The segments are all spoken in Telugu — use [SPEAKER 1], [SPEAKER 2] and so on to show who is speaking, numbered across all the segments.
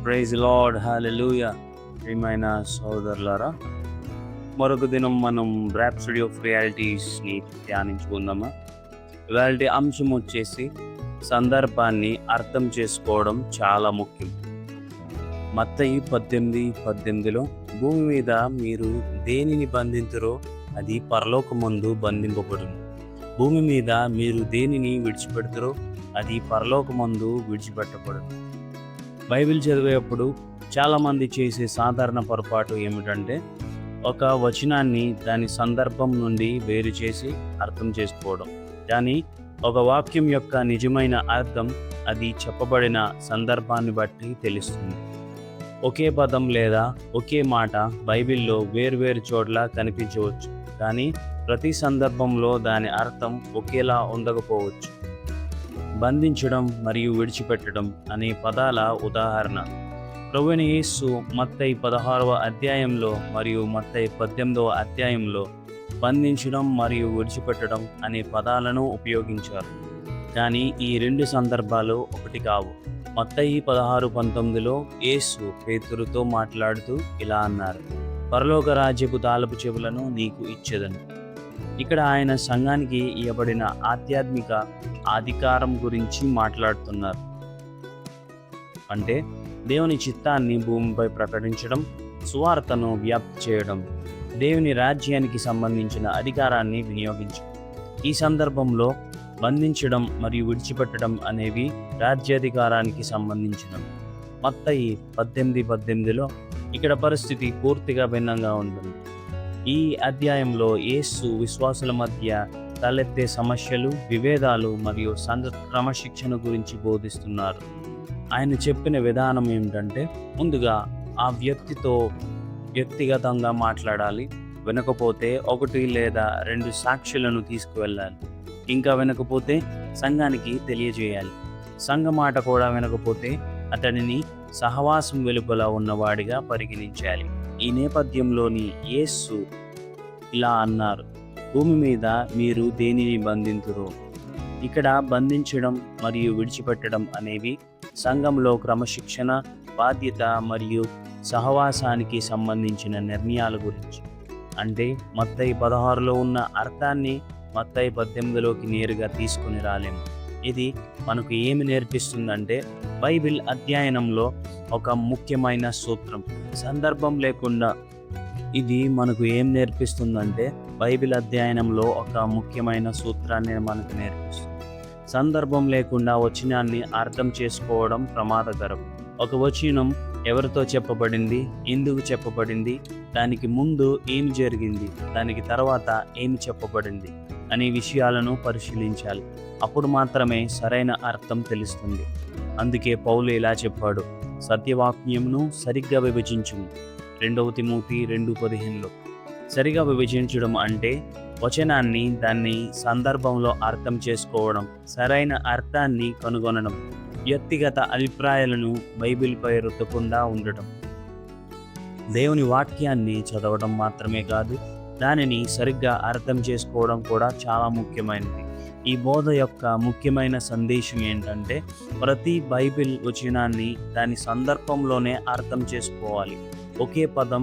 [SPEAKER 1] ప్రైజ్ లార్డ్, హల్లెలూయా. ప్రియమైన సోదరులారా, మరొక దినం మనం ర్యాప్సడీ ఆఫ్ రియాలిటీస్ని ధ్యానించుకుందామా. ఇవాల్టి అంశం వచ్చేసి సందర్భాన్ని అర్థం చేసుకోవడం చాలా ముఖ్యం. మత్తయి 18:18లో భూమి మీద మీరు దేనిని బంధింతురో అది పరలోకమందు బంధింపబడును, భూమి మీద మీరు దేనిని విడిచిపెడతారో అది పరలోకమందు విడిచిపెట్టబడును. బైబిల్ చదివేటప్పుడు చాలామంది చేసే సాధారణ పొరపాటు ఏమిటంటే ఒక వచనాన్ని దాని సందర్భం నుండి వేరు చేసి అర్థం చేసుకోవడం. కానీ ఒక వాక్యం యొక్క నిజమైన అర్థం అది చెప్పబడిన సందర్భాన్ని బట్టి తెలుస్తుంది. ఒకే పదం లేదా ఒకే మాట బైబిల్లో వేర్వేరు చోట్ల కనిపించవచ్చు, కానీ ప్రతి సందర్భంలో దాని అర్థం ఒకేలా ఉండకపోవచ్చు. బంధించడం మరియు విడిచిపెట్టడం అనే పదాల ఉదాహరణ ప్రభువైన యేసు మత్తయి 16వ అధ్యాయంలో మరియు మత్తయి 18వ అధ్యాయంలో బంధించడం మరియు విడిచిపెట్టడం అనే పదాలను ఉపయోగించారు. కానీ ఈ రెండు సందర్భాలు ఒకటి కావు. మత్తయి 16:19లో యేసు పేతురుతో మాట్లాడుతూ ఇలా అన్నారు, పరలోక రాజ్యపు తాళపు చెవులను నీకు ఇచ్చేదను. ఇక్కడ ఆయన సంఘానికి ఇవ్వబడిన ఆధ్యాత్మిక అధికారం గురించి మాట్లాడుతున్నారు. అంటే దేవుని చిత్తాన్ని భూమిపై ప్రకటించడం, సువార్తను వ్యాప్తి చేయడం, దేవుని రాజ్యానికి సంబంధించిన అధికారాన్ని వినియోగించడం. ఈ సందర్భంలో బంధించడం మరియు విడిచిపెట్టడం అనేవి రాజ్యాధికారానికి సంబంధించినవి. మత్తయి 18:18లో ఇక్కడ పరిస్థితి పూర్తిగా భిన్నంగా ఉంటుంది. ఈ అధ్యాయంలో యేసు విశ్వాసుల మధ్య తలెత్తే సమస్యలు, విభేదాలు మరియు క్రమశిక్షణ గురించి బోధిస్తున్నారు. ఆయన చెప్పిన విధానం ఏమిటంటే, ముందుగా ఆ వ్యక్తితో వ్యక్తిగతంగా మాట్లాడాలి. వినకపోతే 1 లేదా 2 సాక్షులను తీసుకువెళ్ళాలి. ఇంకా వినకపోతే సంఘానికి తెలియజేయాలి. సంఘ మాట కూడా వినకపోతే అతడిని సహవాసం వెలుపల ఉన్నవాడిగా పరిగణించాలి. ఈ నేపథ్యంలోని యేసు ఇలా అన్నారు, భూమి మీద మీరు దేనిని బంధింతురో. ఇక్కడ బంధించడం మరియు విడిచిపెట్టడం అనేవి సంఘంలో క్రమశిక్షణ, బాధ్యత మరియు సహవాసానికి సంబంధించిన నిర్ణయాల గురించి. అంటే మత్తయి 16లో ఉన్న అర్థాన్ని మత్తయి 18లోకి నేరుగా తీసుకుని రాలేము. ఇది మనకు ఏమి నేర్పిస్తుందంటే, బైబిల్ అధ్యయనంలో ఒక ముఖ్యమైన సూత్రం. సందర్భం లేకుండా ఇది మనకు ఏం నేర్పిస్తుందంటే, బైబిల్ అధ్యయనంలో ఒక ముఖ్యమైన సూత్రాన్ని మనకు నేర్పిస్తుంది. సందర్భం లేకుండా వచనాన్ని అర్థం చేసుకోవడం ప్రమాదకరం. ఒక వచనం ఎవరితో చెప్పబడింది, ఎందుకు చెప్పబడింది, దానికి ముందు ఏమి జరిగింది, దానికి తర్వాత ఏమి చెప్పబడింది అనే విషయాలను పరిశీలించాలి. అప్పుడు మాత్రమే సరైన అర్థం తెలుస్తుంది. అందుకే పౌలు ఇలా చెప్పాడు, సత్యవాక్యమును సరిగ్గా విభజించుము. 2 తిమోతి 2:15లో. సరిగా విభజించడం అంటే వచనాన్ని దాన్ని సందర్భంలో అర్థం చేసుకోవడం, సరైన అర్థాన్ని కనుగొనడం, వ్యక్తిగత అభిప్రాయాలను బైబిల్పై రుద్దకుండా ఉండటం. దేవుని వాక్యాన్ని చదవడం మాత్రమే కాదు, దానిని సరిగ్గా అర్థం చేసుకోవడం కూడా చాలా ముఖ్యమైనది. ఈ బోధ యొక్క ముఖ్యమైన సందేశం ఏంటంటే, ప్రతి బైబిల్ వచనాన్ని దాని సందర్భంలోనే అర్థం చేసుకోవాలి. ఒకే పదం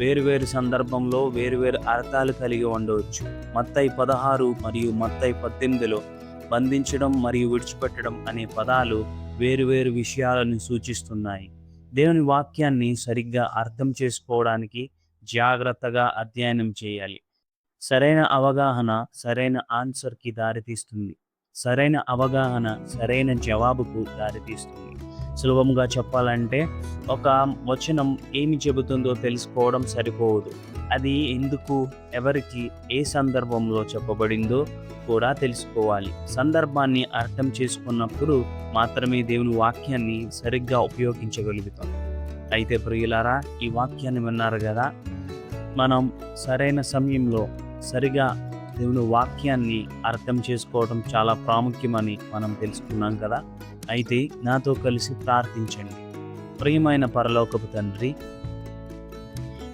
[SPEAKER 1] వేరువేరు సందర్భంలో వేరువేరు అర్థాలు కలిగి ఉండవచ్చు. మత్తయి 16 మరియు మత్తయి 18లో బంధించడం మరియు విడిచిపెట్టడం అనే పదాలు వేరువేరు విషయాలను సూచిస్తున్నాయి. దేవుని వాక్యాన్ని సరిగ్గా అర్థం చేసుకోవడానికి జాగ్రత్తగా అధ్యయనం చేయాలి. సరైన అవగాహన సరైన ఆన్సర్కి దారితీస్తుంది. సరైన అవగాహన సరైన జవాబుకు దారితీస్తుంది. సులభంగా చెప్పాలంటే, ఒక వచనం ఏమి చెబుతుందో తెలుసుకోవడం సరిపోదు. అది ఎందుకు, ఎవరికి, ఏ సందర్భంలో చెప్పబడిందో కూడా తెలుసుకోవాలి. సందర్భాన్ని అర్థం చేసుకున్నప్పుడు మాత్రమే దేవుని వాక్యాన్ని సరిగ్గా ఉపయోగించగలుగుతాం. అయితే ప్రియులారా, ఈ వాక్యాన్ని విన్నారు కదా, మనం సరైన సమయంలో సరిగా దేవుని వాక్యాన్ని అర్థం చేసుకోవడం చాలా ప్రాముఖ్యమని మనం తెలుసుకున్నాం కదా. అయితే నాతో కలిసి ప్రార్థించండి. ప్రియమైన పరలోకపు తండ్రి,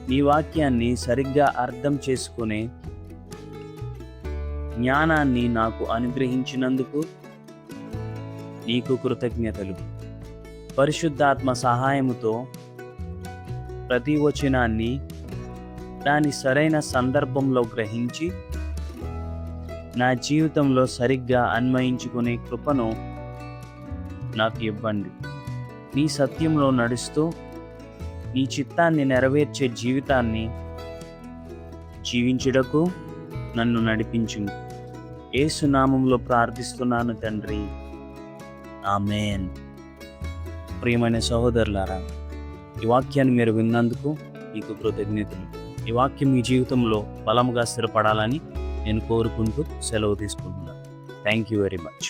[SPEAKER 1] నీ వాక్యాన్ని సరిగ్గా అర్థం చేసుకునే జ్ఞానాన్ని నాకు అనుగ్రహించినందుకు నీకు కృతజ్ఞతలు. పరిశుద్ధాత్మ సహాయముతో ప్రతి వచనాన్ని దాని సరైన సందర్భంలో గ్రహించి నా జీవితంలో సరిగ్గా అన్వయించుకునే కృపను నాకు ఇవ్వండి. నీ సత్యంలో నడుస్తూ నీ చిత్తాన్ని నెరవేర్చే జీవితాన్ని జీవించుటకు నన్ను నడిపించుము. యేసు నామములో ప్రార్థిస్తున్నాను తండ్రి, ఆమేన్. ప్రియమైన సహోదరులారా, ఈ వాక్యాన్ని మీరు విన్నందుకు మీకు కృతజ్ఞతలు. ఈ వాక్యం మీ జీవితంలో బలముగా స్థిరపడాలని నేను కోరుకుంటూ సెలవు తీసుకుంటున్నాను. Thank you very much.